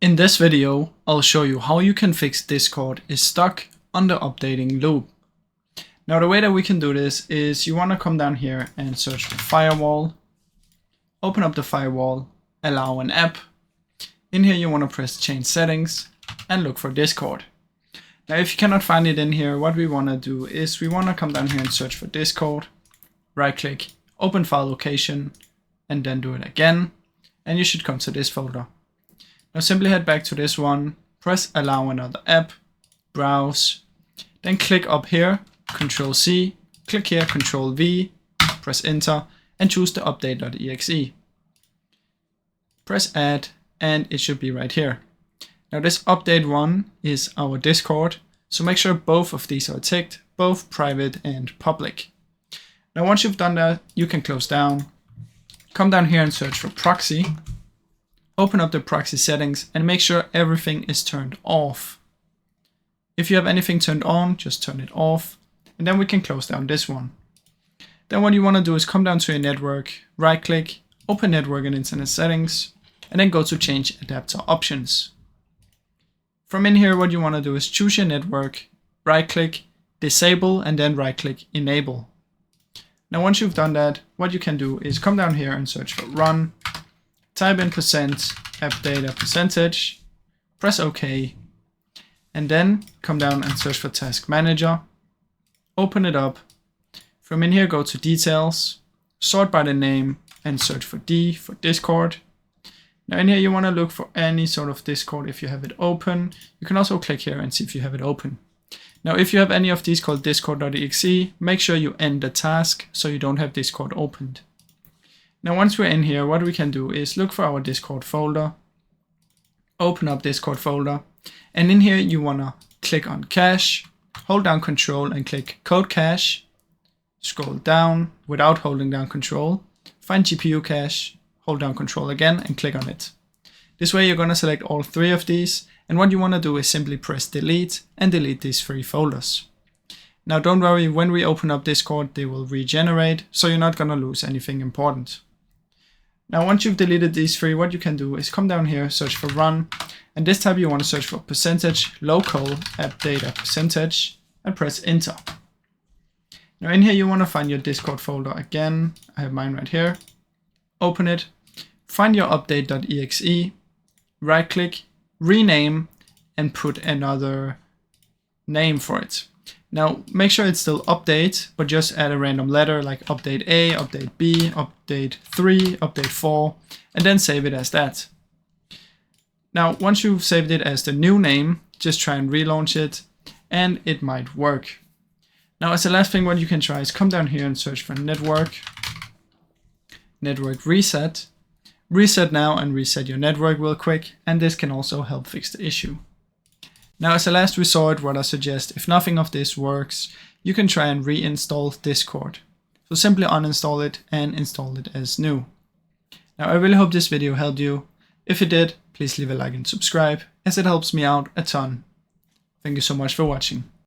In this video, I'll show you how you can fix Discord is stuck on the updating loop. Now the way that we can do this is you want to come down here and search for firewall, open up the firewall, allow an app. In here you want to press change settings and look for Discord. Now if you cannot find it in here, what we want to do is we want to come down here and search for Discord, right click, open file location, and then do it again, and you should come to this folder. Now simply head back to this one, press allow another app, browse, then click up here, Ctrl C, click here, Ctrl V, press enter, and choose the update.exe. Press add, and it should be right here. Now this update one is our Discord, so make sure both of these are ticked, both private and public. Now once you've done that, you can close down, come down here and search for proxy, open up the proxy settings and make sure everything is turned off. If you have anything turned on, just turn it off, and then we can close down this one. Then what you want to do is come down to your network, right click, open network and internet settings, and then go to change adapter options. From in here, what you want to do is choose your network, right click, disable, and then right click enable. Now once you've done that, what you can do is come down here and search for run, type in %appdata%, press OK, and then come down and search for task manager, open it up. From in here, go to details, sort by the name, and search for D for Discord. Now in here, you want to look for any sort of Discord if you have it open. You can also click here and see if you have it open. Now, if you have any of these called discord.exe, make sure you end the task so you don't have Discord opened. Now, once we're in here, what we can do is look for our Discord folder, open up Discord folder, and in here, you want to click on cache, hold down Control and click code cache, scroll down without holding down Control, find GPU cache, hold down Control again and click on it. This way, you're going to select all three of these. And what you want to do is simply press delete and delete these three folders. Now don't worry, when we open up Discord, they will regenerate, so you're not going to lose anything important. Now once you've deleted these three, what you can do is come down here, search for run, and this time you want to search for %local appdata%, and press enter. Now in here you want to find your Discord folder again. I have mine right here. Open it, find your update.exe, right click, rename, and put another name for it. Now make sure it's still update, but just add a random letter like update A, update B, update 3, update 4, and then save it as that. Now once you've saved it as the new name, just try and relaunch it and it might work. Now as the last thing, what you can try is come down here and search for network reset. Reset now and reset your network real quick, and this can also help fix the issue. Now as a last resort, what I suggest, if nothing of this works, you can try and reinstall Discord. So simply uninstall it and install it as new. Now I really hope this video helped you. If it did, please leave a like and subscribe, as it helps me out a ton. Thank you so much for watching.